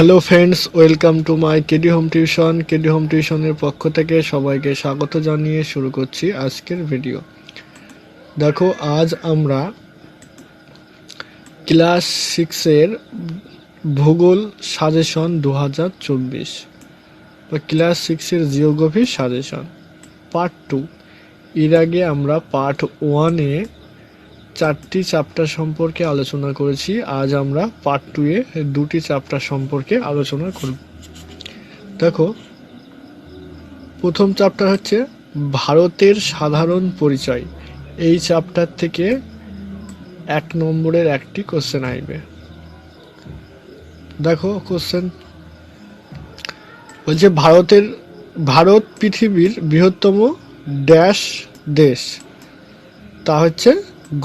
Hello friends, welcome to my KD home tuition. KD home টিউশনের পক্ষ থেকে সবাইকে স্বাগত জানিয়ে শুরু করছি আজকের ভিডিও। দেখো, আজ আমরা ক্লাস 6-এর ভূগোল সাজেশন 2024 বা ক্লাস 6-এর জিওগ্রাফি সাজেশন পার্ট 2। এর আগে আমরা পার্ট 1-এ 4টি চ্যাপ্টার সম্পর্কে আলোচনা করেছি। আজ আমরা পার্ট 2-এ 2টি চ্যাপ্টার সম্পর্কে আলোচনা করব। দেখো, প্রথম চ্যাপ্টার হচ্ছে ভারতের সাধারণ পরিচয়। এই চ্যাপ্টার থেকে 1 নম্বরের একটি কোশ্চেন আসবে। দেখো, কোশ্চেন বলছে ভারত পৃথিবীর বৃহত্তম ড্যাশ দেশ, তা হচ্ছে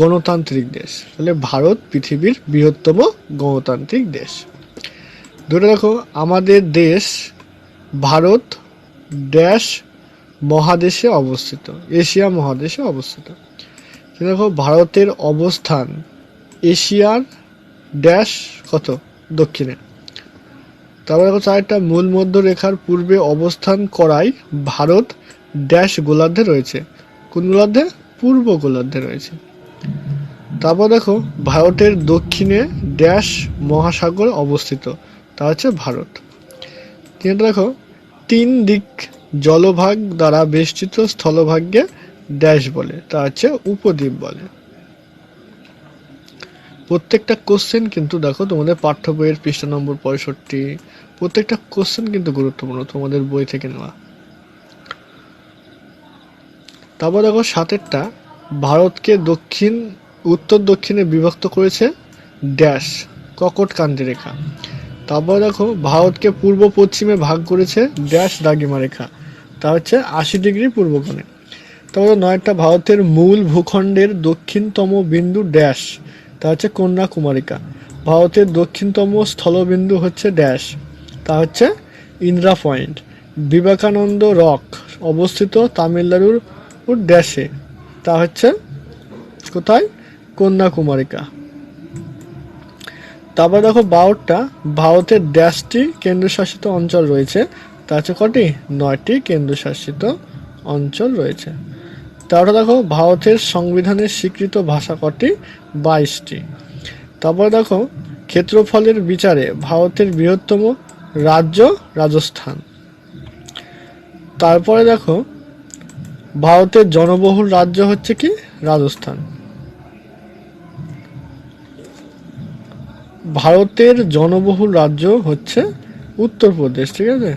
গণতান্ত্রিক দেশ। তাহলে ভারত পৃথিবীর বৃহত্তম গণতান্ত্রিক দেশ। ধরে দেখো, আমাদের দেশ ভারত ড্যাশ মহাদেশে অবস্থিত, এশিয়া মহাদেশে অবস্থিত। দেখো, ভারতের অবস্থান এশিয়ার ড্যাশ কত দক্ষিণে। তারপর দেখো, চারটা মূল মধ্য রেখার পূর্বে অবস্থান করায় ভারত ড্যাশ গোলার্ধে রয়েছে। কোন গোলার্ধে? পূর্ব গোলার্ধে রয়েছে। তারপর দেখো, ভারতের দক্ষিণে ড্যাশ মহাসাগর অবস্থিত, তা হচ্ছে ভারত। দেখো, 3 দিক জলভাগ দ্বারা বেষ্টিত স্থলভাগকে ড্যাশ বলে, তা হচ্ছে উপদ্বীপ বলে। প্রত্যেকটা কোশ্চেন কিন্তু দেখো তোমাদের পাঠ্য বইয়ের পৃষ্ঠা নম্বর 65, প্রত্যেকটা কোশ্চেন কিন্তু গুরুত্বপূর্ণ, তোমাদের বই থেকে নেওয়া। তারপর দেখো, 7টা ভারতকে উত্তর দক্ষিণে বিভক্ত করেছে ড্যাশ কর্কটক্রান্তি রেখা। তারপর দেখো, ভারতকে পূর্ব পশ্চিমে ভাগ করেছে ড্যাশ দ্রাঘিমা রেখা, তা হচ্ছে 80 ডিগ্রি পূর্বকোণে। তারপর 9টা ভারতের মূল ভূখণ্ডের দক্ষিণতম বিন্দু ড্যাশ, তা হচ্ছে কন্যাকুমারিকা। ভারতের দক্ষিণতম স্থলবিন্দু হচ্ছে ড্যাশ, তা হচ্ছে ইন্দিরা পয়েন্ট। বিবেকানন্দ রক অবস্থিত তামিলনাড়ুর ড্যাশে, তা হচ্ছে কোথায়? কন্যাকুমারিকা। তারপর দেখো, 12টা ভারতের ড্যাশটি কেন্দ্রশাসিত অঞ্চল রয়েছে, তা হচ্ছে কটি? 9টি কেন্দ্রশাসিত অঞ্চল রয়েছে। তারপরে দেখো, ভারতের সংবিধানের স্বীকৃত ভাষা কটি? 22টি। তারপরে দেখো, ক্ষেত্রফলের বিচারে ভারতের বৃহত্তম রাজ্য রাজস্থান। তারপরে দেখো, ভারতের জনবহুল রাজ্য হচ্ছে কি? রাজস্থান। ভারতের জনবহুল রাজ্য হচ্ছে উত্তরপ্রদেশ, ঠিক আছে।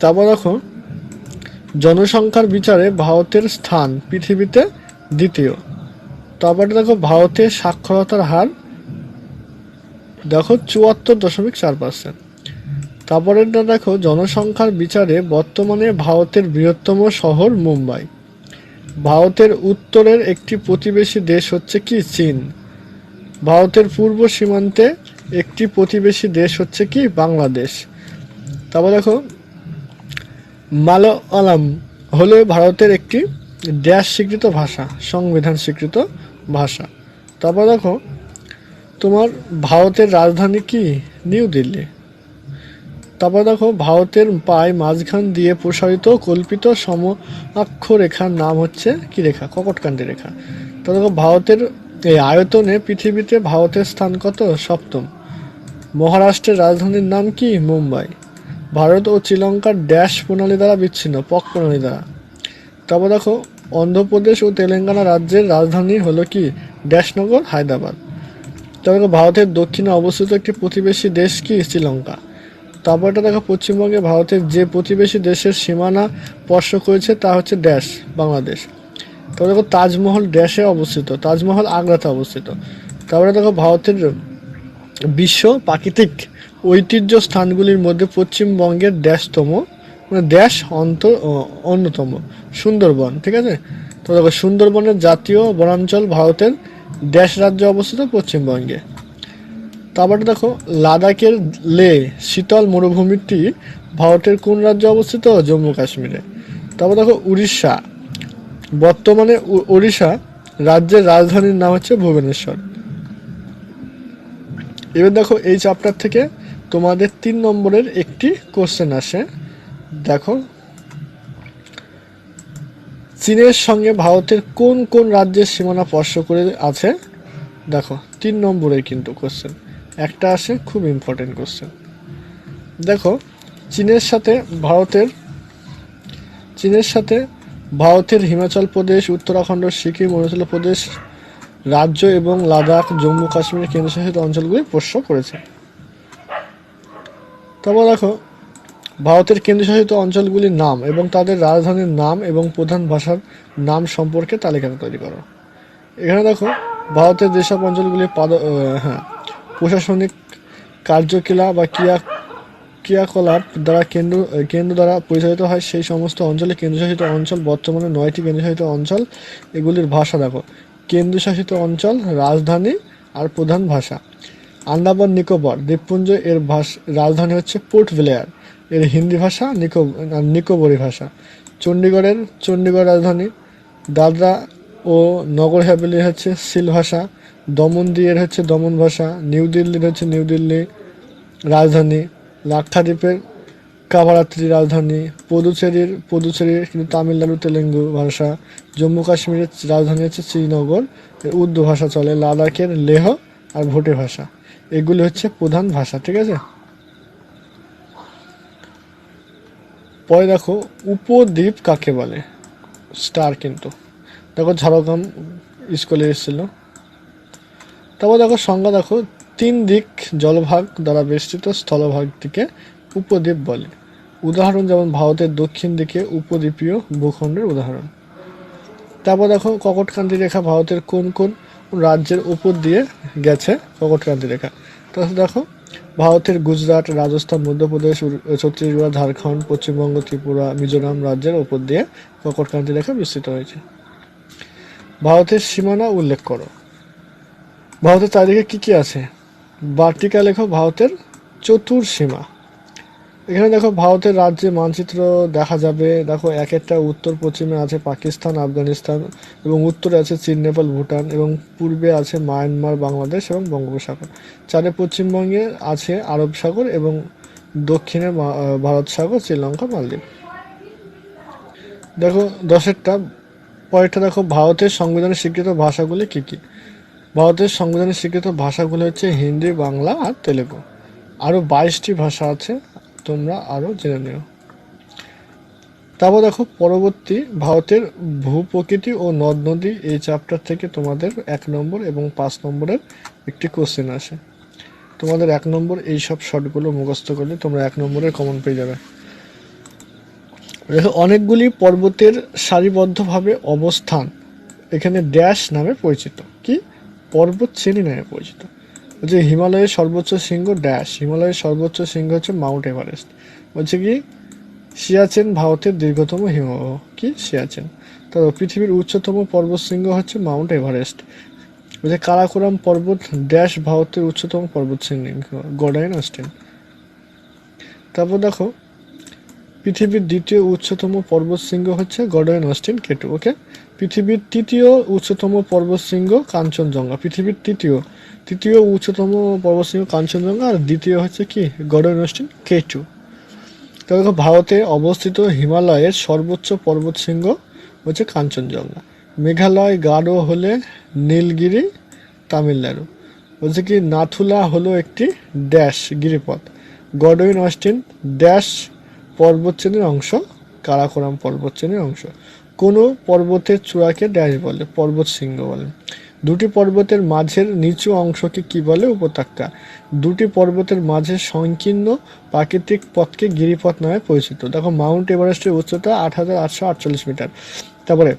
তারপর দেখো, জনসংখ্যার বিচারে ভারতের স্থান পৃথিবীতে দ্বিতীয়। তারপরে দেখো, ভারতের সাক্ষরতার হার দেখো 74.4%। তারপরে দেখো, জনসংখ্যার বিচারে বর্তমানে ভারতের বৃহত্তম শহর মুম্বাই। ভারতের উত্তরের একটি প্রতিবেশী দেশ হচ্ছে কি? চীন। ভারতের পূর্ব সীমান্তে একটি প্রতিবেশী দেশ হচ্ছে কি? বাংলাদেশ। তারপর দেখো, মালয়ালম হলো ভারতের একটি ড্যাশ স্বীকৃত ভাষা, সংবিধান স্বীকৃত ভাষা। তারপর দেখো, তোমার ভারতের রাজধানী কি? নিউ দিল্লি। তারপর দেখো, ভারতের প্রায় মাঝখান দিয়ে প্রসারিত কল্পিত সমঅক্ষ রেখার নাম হচ্ছে কি রেখা? কর্কটক্রান্তি রেখা। তারপর দেখো, ভারতের এই আয়তনে পৃথিবীতে ভারতের স্থান কত? 7ম। মহারাষ্ট্রের রাজধানীর নাম কি? মুম্বাই। ভারত ও শ্রীলঙ্কার ড্যাশ প্রণালী দ্বারা বিচ্ছিন্ন, পক প্রণালী দ্বারা। তারপর দেখো, অন্ধ্রপ্রদেশ ও তেলেঙ্গানা রাজ্যের রাজধানী হলো কি? ড্যাশনগর, হায়দ্রাবাদ। তারপর ভারতের দক্ষিণে অবস্থিত একটি প্রতিবেশী দেশ কি? শ্রীলঙ্কা। তারপরটা দেখো, পশ্চিমবঙ্গে ভারতের যে প্রতিবেশী দেশের সীমানা স্পর্শ করেছে তা হচ্ছে ড্যাশ বাংলাদেশ। তারপর দেখো, তাজমহল ড্যাশে অবস্থিত, তাজমহল আগ্রাতে অবস্থিত। তারপরে দেখো, ভারতের বিশ্ব প্রাকৃতিক ঐতিহ্য স্থানগুলির মধ্যে পশ্চিমবঙ্গের ড্যাশতম, মানে ড্যাশ অন্যতম সুন্দরবন, ঠিক আছে। তো দেখো, সুন্দরবনের জাতীয় বনাঞ্চল ভারতের ড্যাশ রাজ্যে অবস্থিত? পশ্চিমবঙ্গে। তারপরে দেখো, লাদাখের লে শীতল মরুভূমিটি ভারতের কোন রাজ্যে অবস্থিত? জম্মু কাশ্মীরে। তারপর দেখো, উড়িষ্যা, বর্তমানে উড়িষ্যা রাজ্যের রাজধানীর নাম হচ্ছে ভুবনেশ্বর। এবার দেখো এই চ্যাপ্টার থেকে তোমাদের 3 নম্বরের একটি কোশ্চেন আসে। দেখো, চীনের সঙ্গে ভারতের কোন কোন রাজ্যের সীমানা স্পর্শ করে আছে? দেখো 3 নম্বরের কিন্তু কোশ্চেন একটা আসে, খুব ইম্পর্টেন্ট কোশ্চেন। দেখো, চীনের সাথে ভারতের হিমাচল প্রদেশ, উত্তরাখণ্ড, সিকিম, অরুণাচল প্রদেশ রাজ্য এবং লাদাখ, জম্মু কাশ্মীর কেন্দ্রশাসিত অঞ্চলগুলি স্পর্শ করেছে। তারপর দেখো, ভারতের কেন্দ্রশাসিত অঞ্চলগুলির নাম এবং তাদের রাজধানীর নাম এবং প্রধান ভাষার নাম সম্পর্কে তালিকা তৈরি করো। এখানে দেখো, ভারতের যেসব অঞ্চলগুলি প্রশাসনিক কার্যকলাপ বা ক্রিয়াকলাপ দ্বারা কেন্দ্র দ্বারা পরিচালিত হয়, সেই সমস্ত অঞ্চলে কেন্দ্রশাসিত অঞ্চল। বর্তমানে 9টি কেন্দ্রশাসিত অঞ্চল। এগুলির ভাষা দেখো, কেন্দ্রশাসিত অঞ্চল, রাজধানী আর প্রধান ভাষা। আন্দামান নিকোবর দ্বীপপুঞ্জ, এর রাজধানী হচ্ছে পোর্ট ব্লেয়ার, এর হিন্দি ভাষা নিকোবরি ভাষা। চণ্ডীগড় রাজধানী। দাদরা ও নগর হাভেলি হচ্ছে সিল ভাষা। দমন হচ্ছে দমন ভাষা। নিউ দিল্লির হচ্ছে নিউ দিল্লি রাজধানী। লাক্ষাদ্বীপের কাভারাত্রি রাজধানী। পুদুচেরির কিন্তু তামিলনাড়ু তেলেঙ্গু ভাষা। জম্মু কাশ্মীরের রাজধানী হচ্ছে শ্রীনগর, উর্দু ভাষা চলে। লাদাখের লেহ আর ভুটে ভাষা। এগুলি হচ্ছে প্রধান ভাষা, ঠিক আছে। পরে দেখো, উপদ্বীপ কাকে বলে? স্টার কিন্তু দেখো, ঝাড়গ্রাম স্কুলে এসেছিল। তারপর দেখো সংজ্ঞা, দেখো 3 দিক জলভাগ দ্বারা বেষ্টিত স্থলভাগটিকে উপদ্বীপ বলে। উদাহরণ যেমন ভারতের দক্ষিণ দিকে উপদ্বীপীয় ভূখণ্ডের উদাহরণ। তারপর দেখো, কর্কটক্রান্তি রেখা ভারতের কোন কোন রাজ্যের উপর দিয়ে গেছে? কর্কটক্রান্তি রেখা। তারপর দেখো, ভারতের গুজরাট, রাজস্থান, মধ্যপ্রদেশ, ছত্তিশগড়, ঝাড়খণ্ড, পশ্চিমবঙ্গ, ত্রিপুরা, মিজোরাম রাজ্যের উপর দিয়ে কর্কটক্রান্তি রেখা বিস্তৃত হয়েছে। ভারতের সীমানা উল্লেখ করো। ভারতের চারিদিকে কি কি আছে? বার্টিকা লেখো ভারতের চতুর্সীমা। এখানে দেখো, ভারতের রাজ্যে মানচিত্র দেখা যাবে। দেখো, এক একটা উত্তর পশ্চিমে আছে পাকিস্তান, আফগানিস্তান এবং উত্তরে আছে চীন, নেপাল, ভুটান এবং পূর্বে আছে মায়ানমার, বাংলাদেশ এবং বঙ্গোপসাগর। চারে পশ্চিমবঙ্গে আছে আরব সাগর এবং দক্ষিণে ভারত সাগর, শ্রীলঙ্কা, মালদ্বীপ। দেখো 10টা পরেরটা দেখো, ভারতের সংবিধানে স্বীকৃত ভাষাগুলি কি কি? ভারতের সংবিধানে স্বীকৃত ভাষাগুলো হচ্ছে হিন্দি, বাংলা আর তেলেগু। আরও 22টি ভাষা আছে, তোমরা আরও জেনে নিও। তারপর দেখো, পরবর্তী ভারতের ভূপ্রকৃতি ও নদ নদী, এই চ্যাপ্টার থেকে তোমাদের 1 নম্বর এবং 5 নম্বরের একটি কোশ্চেন আসে। তোমাদের 1 নম্বর এই সব শর্টগুলো মুখস্থ করলে তোমরা 1 নম্বরের কমন পেয়ে যাবে। দেখো, অনেকগুলি পর্বতের সারিবদ্ধভাবে অবস্থান এখানে ড্যাশ নামে পরিচিত। কি? পর্বত শ্রেণী নামে পরিচিত। বলছে হিমালয়ের সর্বোচ্চ শৃঙ্গ ড্যাশ। হিমালয়ের সর্বোচ্চ শৃঙ্গ হচ্ছে মাউন্ট এভারেস্ট। বলছে কি? সিয়াচেন ভারতের দীর্ঘতম হিমবাহ। কি? সিয়াচেন। তারপর পৃথিবীর উচ্চতম পর্বতশৃঙ্গ হচ্ছে মাউন্ট এভারেস্ট। বলছে কারাকোরাম পর্বত ড্যাশ ভারতের উচ্চতম পর্বতশৃঙ্গ, গডাইন অস্টিন। তারপর দেখো, পৃথিবীর দ্বিতীয় উচ্চতম পর্বতশৃঙ্গ হচ্ছে গডাইন অস্টিন কেটু। ওকে। পৃথিবীর তৃতীয় উচ্চতম পর্বতশৃঙ্গ কাঞ্চনজঙ্ঘা। পৃথিবীর তৃতীয় উচ্চতম পর্বতশৃঙ্গ কাঞ্চনজঙ্ঘা আর দ্বিতীয় হচ্ছে কি? গডাইন অস্টিন কেটু। দেখো, ভারতে অবস্থিত হিমালয়ের সর্বোচ্চ পর্বতশৃঙ্গ হচ্ছে কাঞ্চনজঙ্ঘা। মেঘালয় গারো হলে নীলগিরি, তামিলনাড়ু। বলছে কি? নাথুলা হলো একটি ড্যাশ গিরিপথ। গডাইন অস্টিন ড্যাশ পর্বতশ্রেণীর অংশ, কারাকোরাম পর্বতশ্রেণীর অংশ। কোনো পর্বতের চূড়াকে ড্যাশ বলে? পর্বত শৃঙ্গ বলে। দুটি পর্বতের মাঝের নিচু অংশকে কি বলে? উপত্যকা। দুটি পর্বতের মাঝের সংকীর্ণ প্রাকৃতিক পথকে গিরিপথ নামে পরিচিত। দেখো, মাউন্ট এভারেস্টের উচ্চতা 8,848 মিটার। তারপরে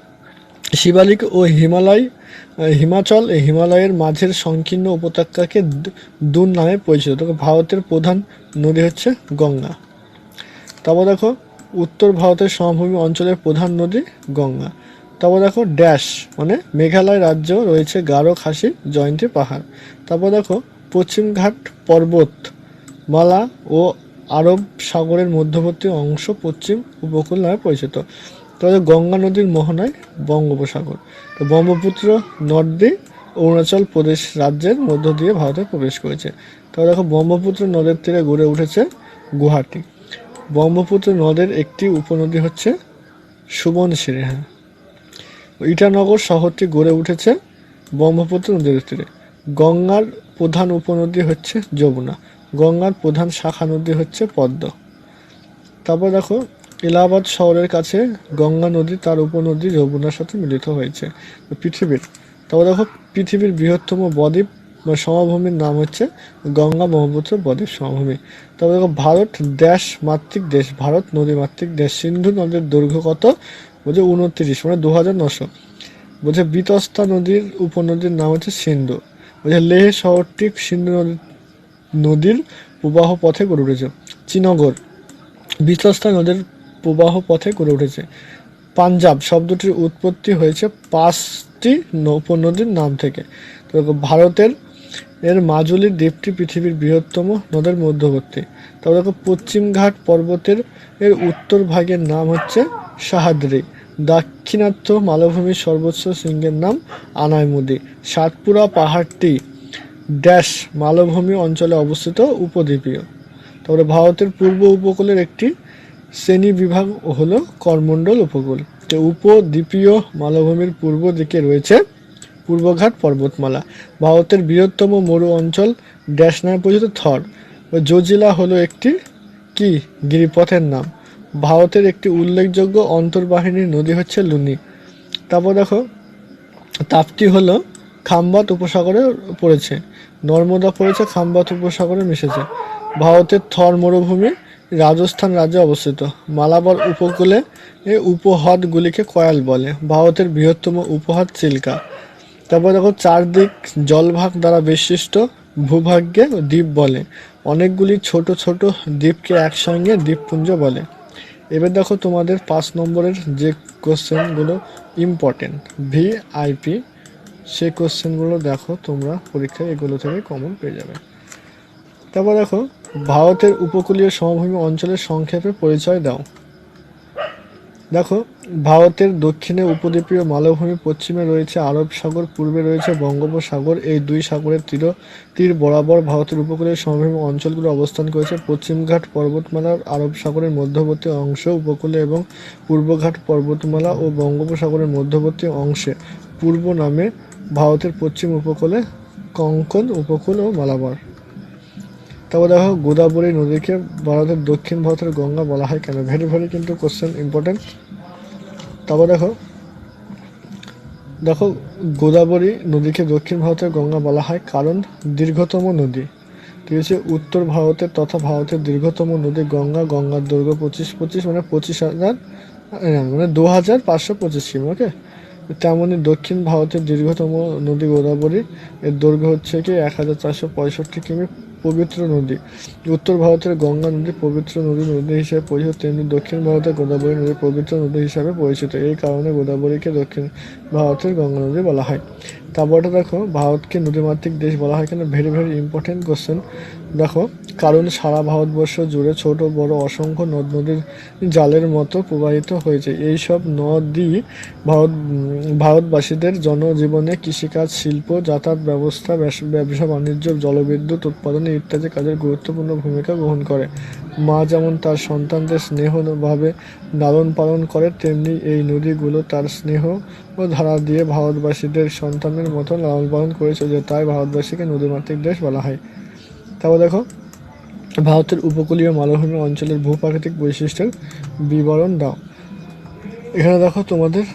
শিবালিক ও হিমাচল হিমালয়ের মাঝের সংকীর্ণ উপত্যকাকে দুন নামে পরিচিত। দেখো, ভারতের প্রধান নদী হচ্ছে গঙ্গা। তারপর দেখো, উত্তর ভারতের সমভূমি অঞ্চলের প্রধান নদী গঙ্গা। তারপর দেখো, ড্যাশ মানে মেঘালয় রাজ্য রয়েছে গারো, খাসি, জয়ন্তী পাহাড়। তারপর দেখো, পশ্চিমঘাট পর্বতমালা ও আরব সাগরের মধ্যবর্তী অংশ পশ্চিম উপকূল নামে পরিচিত। তারপরে গঙ্গা নদীর মোহনায় বঙ্গোপসাগর। তো ব্রহ্মপুত্র নদী অরুণাচল প্রদেশ রাজ্যের মধ্য দিয়ে ভারতে প্রবেশ করেছে। তো তবে দেখো ব্রহ্মপুত্র নদের তীরে গড়ে উঠেছে গুয়াহাটি। ব্রহ্মপুত্র নদের একটি উপনদী হচ্ছে সুবনশিরি। হ্যাঁ, ইটানগর শহরটি গড়ে উঠেছে ব্রহ্মপুত্র নদীর তীরে। গঙ্গার প্রধান উপনদী হচ্ছে যমুনা। গঙ্গার প্রধান শাখা নদী হচ্ছে পদ্ম। তারপর দেখো এলাহাবাদ শহরের কাছে গঙ্গা নদী তার উপনদী যমুনার সাথে মিলিত হয়েছে। পৃথিবীর তারপর দেখো পৃথিবীর বৃহত্তম বদ্বীপ বা সমভূমির নাম হচ্ছে গঙ্গা ব্রহ্মপুত্র বদ্বীপ সমভূমি। তারপর দেখো ভারত ড্যাশ মাতৃক দেশ, ভারত নদী মাতৃক দেশ। সিন্ধু নদের দৈর্ঘ্য কত? বলছে 29, মানে 2900। বলছে বিতস্তা নদীর উপনদীর নাম হচ্ছে সিন্ধু। বলছে লেহ শহরটি সিন্ধু নদীর প্রবাহ পথে গড়ে উঠেছে। শ্রীনগর বিতস্তা নদীর প্রবাহ পথে গড়ে উঠেছে। পাঞ্জাব শব্দটির উৎপত্তি হয়েছে 5টি উপনদীর নাম থেকে। তো ভারতের মাজুলি দ্বীপটি পৃথিবীর বৃহত্তম নদের মধ্যবর্তী। তবে দেখো পশ্চিমঘাট পর্বতের উত্তর ভাগের নাম হচ্ছে সাহাদ্রি। দাক্ষিণাত্য মালভূমির সর্বোচ্চ শৃঙ্গের নাম আনাইমুদি। সাতপুরা পাহাড়টি ড্যাশ মালভূমি অঞ্চলে অবস্থিত উপদ্বীপীয়। তারপরে ভারতের পূর্ব উপকূলের একটি শ্রেণী বিভাগ হলো করমণ্ডল উপকূল। উপদ্বীপীয় মালভূমির পূর্ব দিকে রয়েছে পূর্বঘাট পর্বতমালা। ভারতের বৃহত্তম মরু অঞ্চল ড্যাশ নামে পরিচিত থর। জজিলা হলো একটি কি গিরিপথের নাম। ভারতের একটি উল্লেখযোগ্য অন্তর্বাহিনী নদী হচ্ছে লুনি। তারপর দেখো তাপ্তি হলো খাম্বাত উপসাগরে পড়েছে। নর্মদা পড়েছে খাম্বাত উপসাগরে মিশেছে। ভারতের থর মরুভূমি রাজস্থান রাজ্যে অবস্থিত। মালাবার উপকূলে উপহ্রদগুলিকে কয়াল বলে। ভারতের বৃহত্তম উপহ্রদ চিল্কা। তারপর দেখো চারদিক জলভাগ দ্বারা বিশিষ্ট ভূভাগকে দ্বীপ বলে। অনেকগুলি ছোট ছোট দ্বীপকে একসঙ্গে দ্বীপপুঞ্জ বলে। এবার দেখো তোমাদের 5 নম্বরের যে কোশ্চেনগুলো ইম্পর্টেন্ট ভিআইপি, সেই কোশ্চেনগুলো দেখো তোমরা পরীক্ষায় এগুলো থেকে কমন পেয়ে যাবে। তারপর দেখো ভারতের উপকূলীয় সমভূমি অঞ্চলের সংক্ষেপে পরিচয় দাও। দেখো ভারতের দক্ষিণে উপদ্বীপীয় মালভূমি, পশ্চিমে রয়েছে আরব সাগর, পূর্বে রয়েছে বঙ্গোপসাগর। এই দুই সাগরের তীর বরাবর ভারতের উপকূলীয় সমভূমি অঞ্চলগুলো অবস্থান করেছে। পশ্চিমঘাট পর্বতমালার আরব সাগরের মধ্যবর্তী অংশ উপকূলে এবং পূর্বঘাট পর্বতমালা ও বঙ্গোপসাগরের মধ্যবর্তী অংশে পূর্ব নামে ভারতের পশ্চিম উপকূলে কঙ্কন উপকূল ও মালাবার। তারপর দেখো গোদাবরী নদীকে ভারতের দক্ষিণ ভারতের গঙ্গা বলা হয় কেন? ভেরি ভেরি কিন্তু কোশ্চেন ইম্পর্টেন্ট। তারপর দেখো গোদাবরী নদীকে দক্ষিণ ভারতের গঙ্গা বলা হয় কারণ দীর্ঘতম নদী। ঠিক আছে, উত্তর ভারতের তথা ভারতের দীর্ঘতম নদী গঙ্গা। গঙ্গার দৈর্ঘ্য 25 মানে 25,000 মানে 2525 কিমি। ওকে, তেমনি দক্ষিণ ভারতের দীর্ঘতম নদী গোদাবরী, এর দৈর্ঘ্য হচ্ছে কি 1465 কিমি। পবিত্র নদী উত্তর ভারতের গঙ্গা নদী পবিত্র নদী হিসেবে পরিচিত, তেমনি দক্ষিণ ভারতের গোদাবরী নদী পবিত্র নদী হিসাবে পরিচিত। এই কারণে গোদাবরীকে দক্ষিণ ভারতের গঙ্গা নদী বলা হয়। তারপরটা দেখো ভারতকে নদীমাতৃক দেশ বলা হয় কেন? Very very important question. দেখো কারণ সারা ভারতবর্ষ জুড়ে ছোট বড় অসংখ্য নদ নদীর জালের মতো প্রবাহিত হয়েছে। এই সব নদী ভারতবাসীদের জনজীবনে, কৃষিকাজ, শিল্প, যাতায়াত ব্যবস্থা, ব্যবসা বাণিজ্য, জলবিদ্যুৎ উৎপাদনে ইত্যাদি কাজের গুরুত্বপূর্ণ ভূমিকা গ্রহণ করে। মা যেমন তার সন্তানদের স্নেহভাবে লালন পালন করে, তেমনি এই নদীগুলো তার স্নেহ ও ধারা দিয়ে ভারতবাসীদের সন্তানের মতো লালন পালন করে চলেছে। তাই ভারতবাসীকে নদীমাতৃক দেশ বলা হয়। তারপর দেখো ভারতের উপকূলীয় মালভূমি অঞ্চলের ভূপ্রাকৃতিক বৈশিষ্ট্যের বিবরণ দাও। এখানে দেখো তোমাদের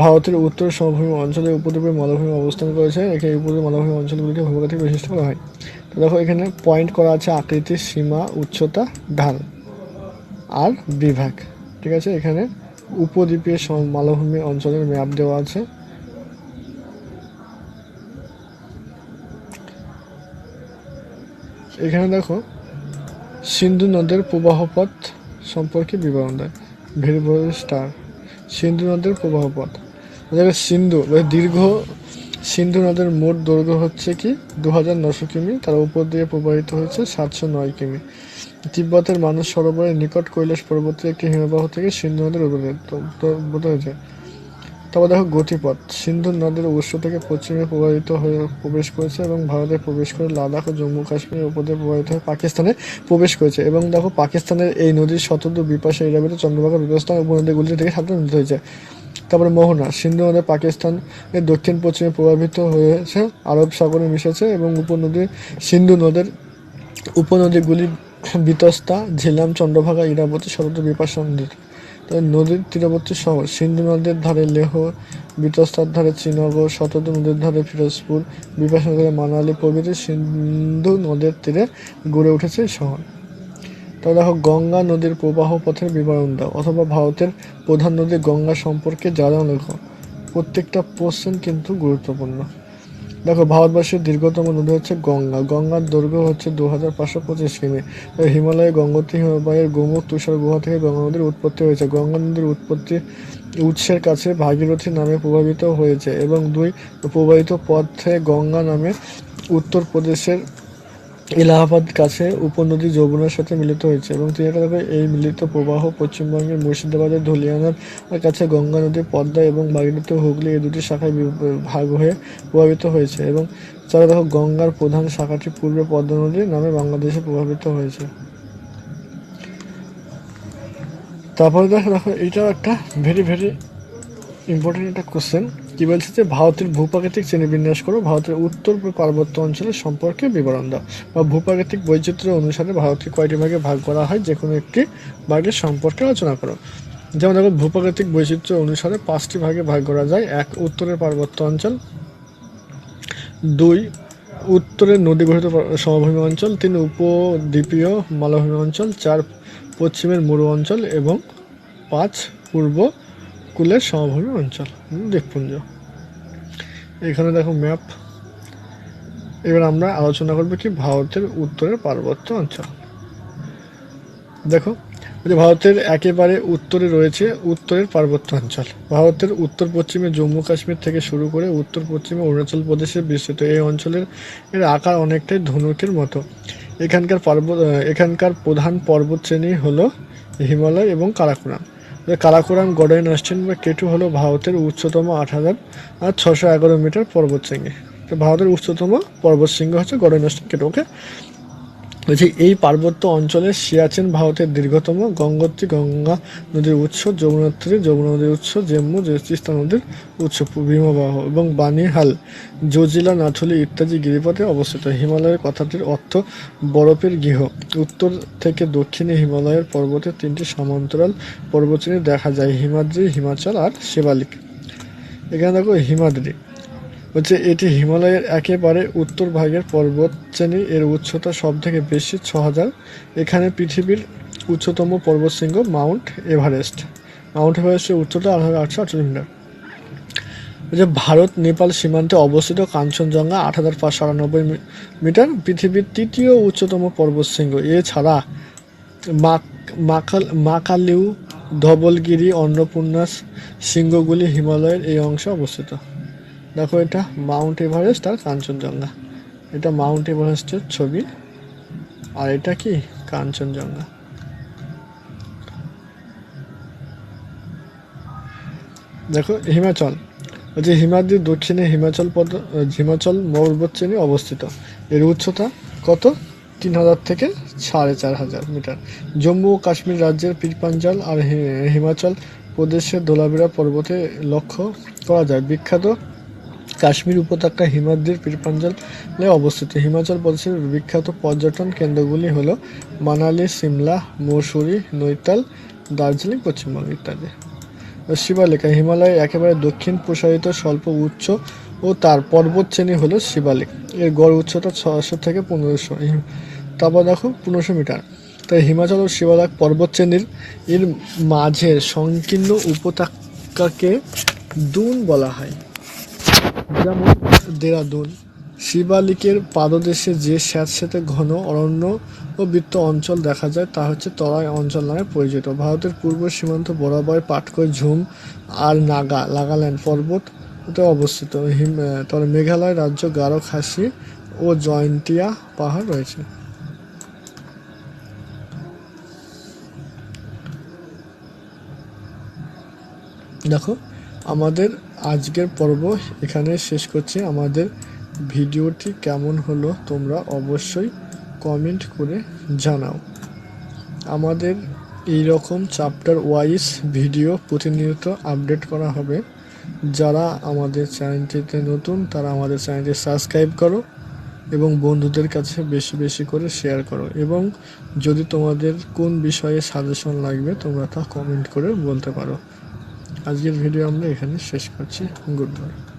ভারতের উত্তর সমভূমি অঞ্চলে উপদ্বীপের মালভূমি অবস্থান করেছে। এখানে উপদ্বীপ মালভূমি অঞ্চলগুলিকে ভূপ্রাকৃতিক বৈশিষ্ট্য বলা হয়। তো দেখো এখানে পয়েন্ট করা আছে আকৃতি, সীমা, উচ্চতা, ঢাল আর বিভাগ। ঠিক আছে, এখানে উপদ্বীপীয় মালভূমি অঞ্চলের ম্যাপ দেওয়া আছে। এখানে দেখো সিন্ধু নদের প্রবাহপথ সম্পর্কে বিবরণ দেয়। ভেরি ভেরি স্টার সিন্ধু নদের প্রবাহপথ। সিন্ধু দীর্ঘ সিন্ধু নদের মোট দৈর্ঘ্য হচ্ছে কি 2900 কিমি। তার উপর দিয়ে প্রবাহিত হয়েছে 709 কিমি। তিব্বতের মানস সরোবরের নিকট কৈলাস পর্বতের একটি হিমবাহ থেকে সিন্ধু নদের উদ্ভূত হয়েছে। তারপর দেখো গতিপথ, সিন্ধু নদের উৎস থেকে পশ্চিমে প্রবাহিত হয়ে প্রবেশ করেছে এবং ভারতে প্রবেশ করে লাদাখ ও জম্মু কাশ্মীরের উপর দিয়ে প্রবাহিত হয়ে পাকিস্তানে প্রবেশ করেছে। এবং দেখো পাকিস্তানের এই নদীর শতদ্রু বিপাশে ইরাবিত চন্দ্রভাগা রুদ্রস্থান উপনদীগুলি থেকে সাধারণ নদী হয়েছে। তারপরে মোহনা, সিন্ধু নদে পাকিস্তানের দক্ষিণ পশ্চিমে প্রভাবিত হয়েছে, আরব সাগরে মিশেছে এবং উপনদী সিন্ধু নদের উপনদীগুলি বিতস্তা, ঝিলাম, চন্দ্রভাগা, ইরাবতী, শতদ্রু বিপাশা নদীর। তবে নদীর তীরবর্তী শহর সিন্ধু নদের ধারে লেহ, বিতস্তার ধারে শ্রীনগর, শতদ্রু নদীর ধারে ফিরোজপুর, বিপাশা নদীর মানালি প্রভৃতি সিন্ধু নদের তীরে গড়ে উঠেছে এই শহর। তবে দেখো গঙ্গা নদীর প্রবাহ পথের বিবরণ দাও, অথবা ভারতের প্রধান নদী গঙ্গা সম্পর্কে জানা লেখো। প্রত্যেকটা প্রশ্ন কিন্তু গুরুত্বপূর্ণ। দেখো ভারতবর্ষের দীর্ঘতম নদী হচ্ছে গঙ্গা। গঙ্গার দৈর্ঘ্য হচ্ছে 2525 কিমি। হিমালয়ে গঙ্গোত্রী হিমবাহের গোমুখ তুষার গুহা থেকে গঙ্গা নদীর উৎপত্তি হয়েছে। গঙ্গা নদীর উৎপত্তি উৎসের কাছে ভাগীরথী নামে প্রভাবিত হয়েছে এবং দুই প্রবাহিত পথে গঙ্গা নামে উত্তরপ্রদেশের এলাহাবাদ কাছে উপনদী যমুনার সাথে মিলিত হয়েছে এবং এই মিলিত প্রবাহ পশ্চিমবঙ্গের মুর্শিদাবাদের ধুলিয়ানার কাছে গঙ্গা নদী, পদ্মা এবং ভাগীরথী হুগলি এই দুটি শাখায় ভাগ হয়ে প্রভাবিত হয়েছে এবং তারা দেখো গঙ্গার প্রধান শাখাটি পূর্বে পদ্মা নদী নামে বাংলাদেশে প্রভাবিত হয়েছে। তারপরে দেখো দেখো এইটাও একটা ভেরি ভেরি ইম্পর্টেন্ট একটা কোশ্চেন। কি বলছে যে ভারতের ভূপ্রাকৃতিক শ্রেণীবিন্যাস করো, ভারতের উত্তর পার্বত্য অঞ্চলের সম্পর্কে বিবরণ দাও। বা ভূপ্রাকৃতিক বৈচিত্র্য অনুসারে ভারতকে কয়টি ভাগে ভাগ করা হয়, যে কোনো একটি ভাগের সম্পর্কে আলোচনা করো। যেমন দেখো ভূপ্রাকৃতিক বৈচিত্র্য অনুসারে 5টি ভাগে ভাগ করা যায়। 1 উত্তরের পার্বত্য অঞ্চল, 2 উত্তরের নদী গঠিত সমভূমি অঞ্চল, 3 উপদ্বীপীয় মালভূমি অঞ্চল, 4 পশ্চিমের মরু অঞ্চল এবং 5 পূর্ব কুলের সমভূমি অঞ্চল, দ্বীপপুঞ্জ। এখানে দেখো ম্যাপ। এবার আমরা আলোচনা করবো কি ভারতের উত্তরের পার্বত্য অঞ্চল। দেখো যে ভারতের একেবারে উত্তরে রয়েছে উত্তরের পার্বত্য অঞ্চল। ভারতের উত্তর পশ্চিমে জম্মু কাশ্মীর থেকে শুরু করে উত্তর পশ্চিমে অরুণাচল প্রদেশে বিস্তৃত এই অঞ্চলের আকার অনেকটাই ধনুকের মতো। এখানকার প্রধান পর্বতশ্রেণী হলো হিমালয় এবং কারাকোরাম। কারাকোরাম গড়াই নাস্টিন বা কেটু হলো ভারতের উচ্চতম 8611 মিটার পর্বতশৃঙ্গ। তো ভারতের উচ্চতম পর্বতশৃঙ্গ হচ্ছে গড়াই নাস্টিন কেটু। ওকে, বলছি এই পার্বত্য অঞ্চলের সিয়াচেন ভারতের দীর্ঘতম, গঙ্গোত্রী গঙ্গা নদীর উৎস, যমুনা নদীর উৎস, জম্মু তিস্তা নদীর উৎস, হিমবাহ এবং বানিহাল, জজিলা, নাথুলি ইত্যাদি গিরিপথে অবস্থিত। হিমালয়ের কথাটির অর্থ বরফের গৃহ। উত্তর থেকে দক্ষিণে হিমালয়ের পর্বতের 3টি সমান্তরাল পর্বতশ্রেণী দেখা যায়, হিমাদ্রি, হিমাচল আর শিবালিক। এখানে দেখো হিমাদ্রি হচ্ছে এটি হিমালয়ের একেবারে উত্তর ভাগের পর্বতশ্রেণী। এর উচ্চতা সব থেকে বেশি 6000। এখানে পৃথিবীর উচ্চতম পর্বতশৃঙ্গ মাউন্ট এভারেস্ট। মাউন্ট এভারেস্টের উচ্চতা 8848 মিটার। ভারত নেপাল সীমান্তে অবস্থিত কাঞ্চনজঙ্ঘা 8598 মিটার, পৃথিবীর 3য় উচ্চতম পর্বতশৃঙ্গ। এছাড়া মাকালিউ, ধবলগিরি, অন্নপূর্ণা শৃঙ্গগুলি হিমালয়ের এই অংশে অবস্থিত। দেখো এটা মাউন্ট এভারেস্ট আর কাঞ্চনজঙ্ঘা। এটা মাউন্ট এভারেস্টের ছবি আর এটা কি কাঞ্চনজঙ্ঘা। দেখো হিমাচল হচ্ছে হিমাদ্রির দক্ষিণে হিমাচল পর্বতশ্রেণী অবস্থিত। এর উচ্চতা কত? 3000 থেকে 4500 মিটার। জম্মু ও কাশ্মীর রাজ্যের পীরপাঞ্জাল আর হিমাচল প্রদেশের ধোলাবিরা পর্বতে লক্ষ্য করা যায়। বিখ্যাত কাশ্মীর উপত্যকা হিমাদ্রির পীরপাঞ্জালে অবস্থিত। হিমাচল প্রদেশের বিখ্যাত পর্যটন কেন্দ্রগুলি হলো মানালি, সিমলা, মসুরি, নৈতাল, দার্জিলিং, পশ্চিমবঙ্গ ইত্যাদি। শিবালিকা হিমালয়ের একেবারে দক্ষিণ প্রসারিত স্বল্প উচ্চ ও তার পর্বতশ্রেণী হলো শিবালিক। এর গড় উচ্চতা 600 থেকে 1500। তারপর দেখো 1500 মিটার। তাই হিমাচল ও শিবালিক পর্বতশ্রেণীর এর মাঝের সংকীর্ণ উপত্যকাকে দুন বলা হয়, যেমন দেরাদুন। শিবালিকের পাদদেশে যে স্যাঁতসেঁতে ঘন অরণ্য ও বৃত্ত অঞ্চল দেখা যায় তা হচ্ছে তরাই অঞ্চল নামে পরিচিত। ভারতের পূর্ব সীমান্ত বরাবর পাটকই, ঝুম আর নাগাল্যান্ড পর্বতে অবস্থিত। তবে মেঘালয় রাজ্য গারো, খাসি ও জয়ন্তিয়া পাহাড় রয়েছে। দেখো আমাদের আজকের পর্ব এখানে শেষ করছি। আমাদের ভিডিওটি কেমন হলো তোমরা অবশ্যই কমেন্ট করে জানাও। আমাদের এই রকম চ্যাপ্টার ওয়াইজ ভিডিও প্রতিনিয়ত আপডেট করা হবে। যারা আমাদের চ্যানেলটিতে নতুন তারা আমাদের চ্যানেলটি সাবস্ক্রাইব করো এবং বন্ধুদের কাছে বেশি বেশি করে শেয়ার করো, এবং যদি তোমাদের কোন বিষয়ে সাজেশন লাগবে তোমরা তা কমেন্ট করে বলতে পারো। আজকের ভিডিও আমরা এখানে শেষ করছি। Good bye.